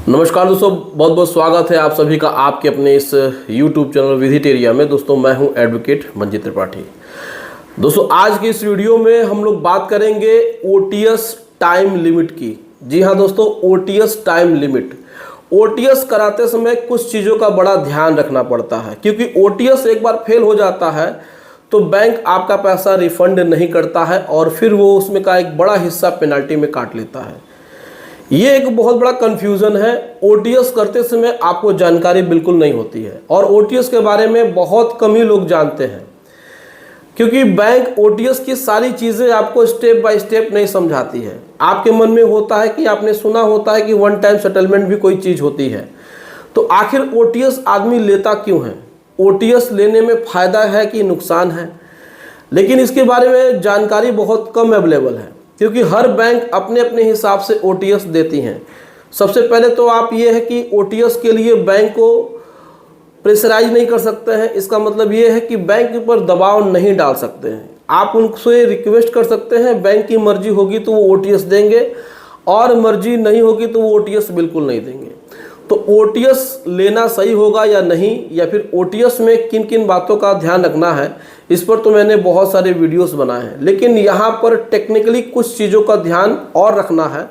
नमस्कार दोस्तों, बहुत बहुत स्वागत है आप सभी का आपके अपने इस YouTube चैनल विजिटेरिया में। दोस्तों मैं हूं एडवोकेट मंजीत त्रिपाठी। दोस्तों आज की इस वीडियो में हम लोग बात करेंगे OTS टाइम लिमिट की। जी हां दोस्तों, OTS टाइम लिमिट। OTS कराते समय कुछ चीज़ों का बड़ा ध्यान रखना पड़ता है, क्योंकि OTS एक बार फेल हो जाता है तो बैंक आपका पैसा रिफंड नहीं करता है और फिर वो उसमें का एक बड़ा हिस्सा पेनल्टी में काट लेता है। ये एक बहुत बड़ा कंफ्यूजन है। OTS करते समय आपको जानकारी बिल्कुल नहीं होती है और OTS के बारे में बहुत कम ही लोग जानते हैं, क्योंकि बैंक OTS की सारी चीज़ें आपको स्टेप बाय स्टेप नहीं समझाती है। आपके मन में होता है कि आपने सुना होता है कि वन टाइम सेटलमेंट भी कोई चीज़ होती है, तो आखिर OTS आदमी लेता क्यों है? OTS लेने में फ़ायदा है कि नुकसान है? लेकिन इसके बारे में जानकारी बहुत कम अवेलेबल है, क्योंकि हर बैंक अपने अपने हिसाब से OTS देती हैं। सबसे पहले तो आप ये है कि OTS के लिए बैंक को प्रेशराइज नहीं कर सकते हैं। इसका मतलब ये है कि बैंक पर दबाव नहीं डाल सकते हैं। आप उनसे रिक्वेस्ट कर सकते हैं, बैंक की मर्जी होगी तो वो OTS देंगे और मर्जी नहीं होगी तो वो OTS बिल्कुल नहीं देंगे। तो OTS लेना सही होगा या नहीं, या फिर OTS में किन किन बातों का ध्यान रखना है, इस पर तो मैंने बहुत सारे वीडियोस बनाए हैं। लेकिन यहाँ पर टेक्निकली कुछ चीज़ों का ध्यान और रखना है,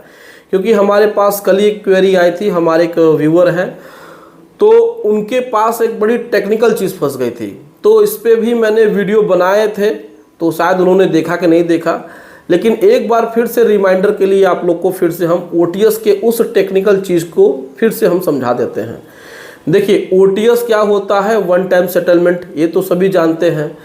क्योंकि हमारे पास कल ही एक क्वेरी आई थी, हमारे एक व्यूअर हैं, तो उनके पास एक बड़ी टेक्निकल चीज़ फंस गई थी। तो इस पर भी मैंने वीडियो बनाए थे, तो शायद उन्होंने देखा कि नहीं देखा, लेकिन एक बार फिर से रिमाइंडर के लिए आप लोग को फिर से हम OTS के उस टेक्निकल चीज़ को फिर से हम समझा देते हैं। देखिए, OTS क्या होता है? वन टाइम सेटलमेंट, ये तो सभी जानते हैं।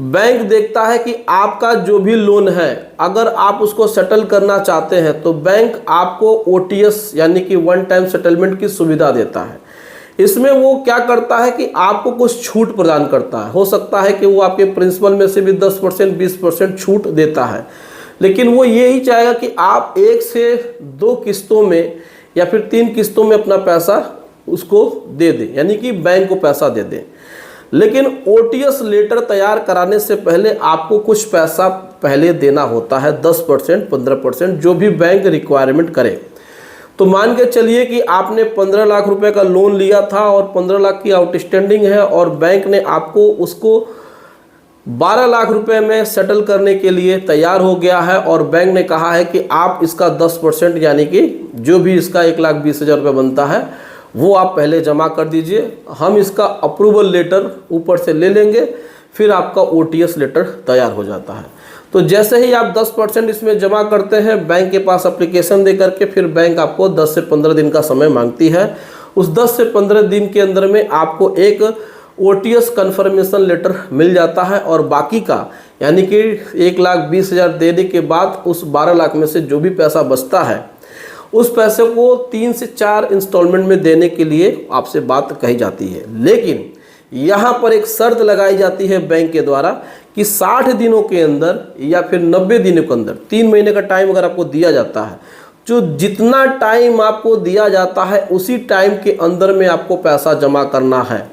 बैंक देखता है कि आपका जो भी लोन है, अगर आप उसको सेटल करना चाहते हैं तो बैंक आपको OTS यानी कि वन टाइम सेटलमेंट की सुविधा देता है। इसमें वो क्या करता है कि आपको कुछ छूट प्रदान करता है। हो सकता है कि वो आपके प्रिंसिपल में से भी 10% 20% छूट देता है, लेकिन वो यही चाहेगा कि आप 1 से 2 किस्तों में या फिर 3 किस्तों में अपना पैसा उसको दे दें, यानी कि बैंक को पैसा दे दें। लेकिन OTS लेटर तैयार कराने से पहले आपको कुछ पैसा पहले देना होता है, 10% 15%, जो भी बैंक रिक्वायरमेंट करे। तो मान के चलिए कि आपने 15 लाख रुपए का लोन लिया था और 15 लाख की आउटस्टैंडिंग है और बैंक ने आपको उसको 12 लाख रुपए में सेटल करने के लिए तैयार हो गया है, और बैंक ने कहा है कि आप इसका 10% यानी कि जो भी इसका 1,20,000 रुपये बनता है वो आप पहले जमा कर दीजिए, हम इसका अप्रूवल लेटर ऊपर से ले लेंगे, फिर आपका OTS लेटर तैयार हो जाता है। तो जैसे ही आप 10% इसमें जमा करते हैं, बैंक के पास एप्लीकेशन दे करके फिर बैंक आपको 10 से 15 दिन का समय मांगती है। उस 10 से 15 दिन के अंदर में आपको एक OTS कन्फर्मेशन लेटर मिल जाता है, और बाकी का यानी कि 1,20,000 देने के बाद उस 12 लाख में से जो भी पैसा बचता है, उस पैसे को 3 से 4 इंस्टॉलमेंट में देने के लिए आपसे बात कही जाती है। लेकिन यहाँ पर एक शर्त लगाई जाती है बैंक के द्वारा कि 60 दिनों के अंदर या फिर 90 दिनों के अंदर, 3 महीने का टाइम अगर आपको दिया जाता है, जो जितना टाइम आपको दिया जाता है उसी टाइम के अंदर में आपको पैसा जमा करना है।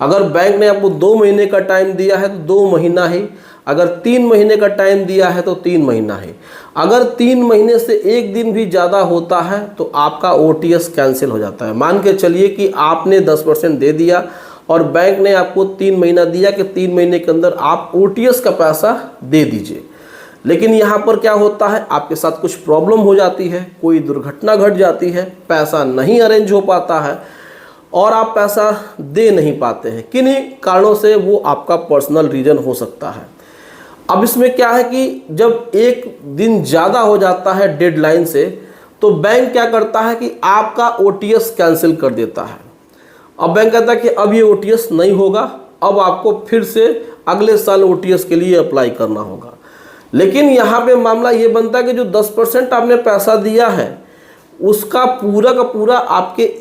अगर बैंक ने आपको 2 महीने का टाइम दिया है तो 2 महीना ही, अगर 3 महीने का टाइम दिया है तो 3 महीना ही। अगर 3 महीने से 1 दिन भी ज़्यादा होता है तो आपका OTS कैंसिल हो जाता है। मान के चलिए कि आपने 10% दे दिया और बैंक ने आपको 3 महीना दिया कि 3 महीने के अंदर आप OTS का पैसा दे दीजिए, लेकिन यहाँ पर क्या होता है, आपके साथ कुछ प्रॉब्लम हो जाती है, कोई दुर्घटना घट जाती है, पैसा नहीं अरेंज हो पाता है और आप पैसा दे नहीं पाते हैं। किन्हीं कारणों से वो आपका पर्सनल रीज़न हो सकता है। अब इसमें क्या है कि जब 1 दिन ज़्यादा हो जाता है डेडलाइन से, तो बैंक क्या करता है कि आपका OTS कैंसिल कर देता है। अब बैंक कहता है कि अब ये OTS नहीं होगा, अब आपको फिर से अगले साल OTS के लिए अप्लाई करना होगा। लेकिन यहाँ पे मामला ये बनता है कि जो 10% आपने पैसा दिया है उसका पूरा का पूरा आपके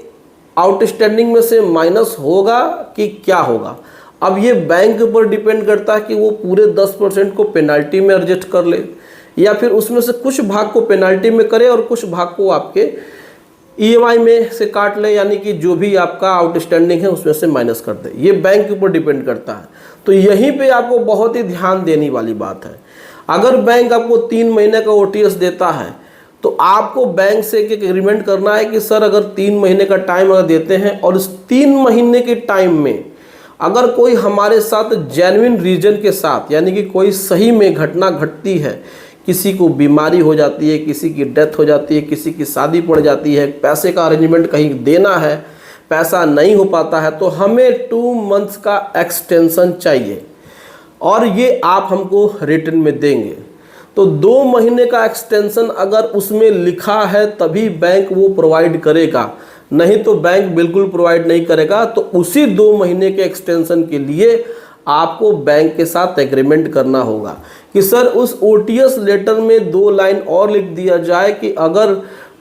आउटस्टैंडिंग में से माइनस होगा कि क्या होगा। अब ये बैंक पर डिपेंड करता है कि वो पूरे 10% को पेनल्टी में एडजस्ट कर ले, या फिर उसमें से कुछ भाग को पेनल्टी में करे और कुछ भाग को आपके EMI में से काट ले, यानी कि जो भी आपका आउटस्टैंडिंग है उसमें से माइनस कर दे। ये बैंक के ऊपर डिपेंड करता है। तो यहीं पे आपको बहुत ही ध्यान देने वाली बात है। अगर बैंक आपको 3 महीने का OTS देता है तो आपको बैंक से एक एग्रीमेंट करना है कि सर अगर 3 महीने का टाइम अगर देते हैं और इस 3 महीने के टाइम में अगर कोई हमारे साथ जेन्युइन रीजन के साथ, यानी कि कोई सही में घटना घटती है, किसी को बीमारी हो जाती है, किसी की डेथ हो जाती है, किसी की शादी पड़ जाती है, पैसे का अरेंजमेंट कहीं देना है, पैसा नहीं हो पाता है, तो हमें 2 मंथ्स का एक्सटेंशन चाहिए और ये आप हमको रिटर्न में देंगे। तो 2 महीने का एक्सटेंशन अगर उसमें लिखा है तभी बैंक वो प्रोवाइड करेगा, नहीं तो बैंक बिल्कुल प्रोवाइड नहीं करेगा। तो उसी 2 महीने के एक्सटेंशन के लिए आपको बैंक के साथ एग्रीमेंट करना होगा कि सर उस ओटीएस लेटर में 2 लाइन और लिख दिया जाए कि अगर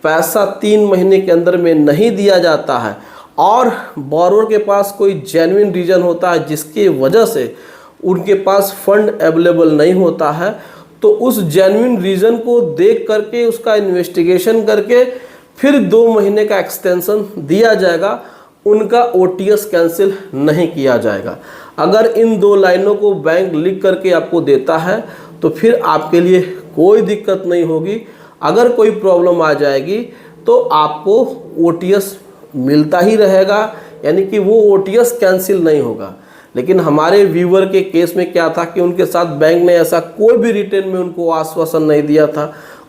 पैसा 3 महीने के अंदर में नहीं दिया जाता है और बोरोवर के पास कोई जेन्युइन रीज़न होता है जिसकी वजह से उनके पास फंड अवेलेबल नहीं होता है, तो उस जेन्युइन रीज़न को देख करके उसका इन्वेस्टिगेशन करके फिर 2 महीने का एक्सटेंशन दिया जाएगा, उनका ओटीएस कैंसिल नहीं किया जाएगा। अगर इन 2 लाइनों को बैंक लिख करके आपको देता है तो फिर आपके लिए कोई दिक्कत नहीं होगी। अगर कोई प्रॉब्लम आ जाएगी तो आपको ओटीएस मिलता ही रहेगा, यानी कि वो ओटीएस कैंसिल नहीं होगा। लेकिन हमारे व्यूवर के केस में क्या था कि उनके साथ बैंक ने ऐसा कोई भी रिटर्न में उनको आश्वासन नहीं दिया था,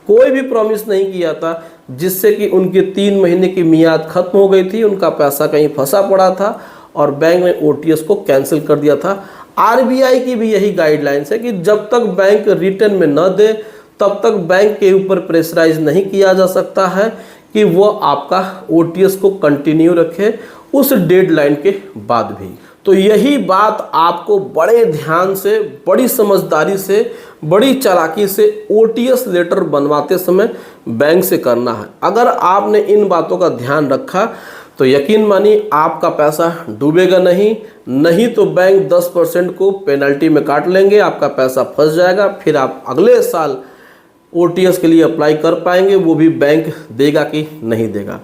कोई भी प्रॉमिस नहीं किया था, जिससे कि उनके 3 महीने की मियाद खत्म हो गई थी, उनका पैसा कहीं फंसा पड़ा था और बैंक ने ओटीएस को कैंसिल कर दिया था। आरबीआई की भी यही गाइडलाइंस है कि जब तक बैंक रिटर्न में न दे तब तक बैंक के ऊपर प्रेशराइज नहीं किया जा सकता है कि वो आपका ओटीएस को कंटिन्यू रखे उस डेडलाइन के बाद भी। तो यही बात आपको बड़े ध्यान से, बड़ी समझदारी से, बड़ी चालाकी से ओटीएस लेटर बनवाते समय बैंक से करना है। अगर आपने इन बातों का ध्यान रखा तो यकीन मानिए आपका पैसा डूबेगा नहीं तो बैंक 10% को पेनल्टी में काट लेंगे, आपका पैसा फंस जाएगा, फिर आप अगले साल ओटीएस के लिए अप्लाई कर पाएंगे, वो भी बैंक देगा कि नहीं देगा।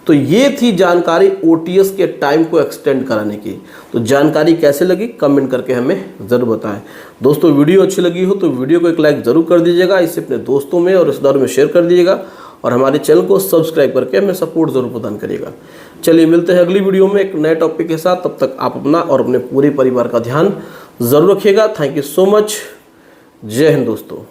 तो ये थी जानकारी ओटीएस के टाइम को एक्सटेंड कराने की। तो जानकारी कैसे लगी कमेंट करके हमें ज़रूर बताएं। दोस्तों वीडियो अच्छी लगी हो तो वीडियो को एक लाइक ज़रूर कर दीजिएगा, इसे अपने दोस्तों में और रिश्तेदारों में शेयर कर दीजिएगा और हमारे चैनल को सब्सक्राइब करके हमें सपोर्ट ज़रूर प्रदान करिएगा। चलिए मिलते हैं अगली वीडियो में एक नए टॉपिक के साथ। तब तक आप अपना और अपने पूरे परिवार का ध्यान ज़रूर रखिएगा। Thank you so much. जय हिंद दोस्तों।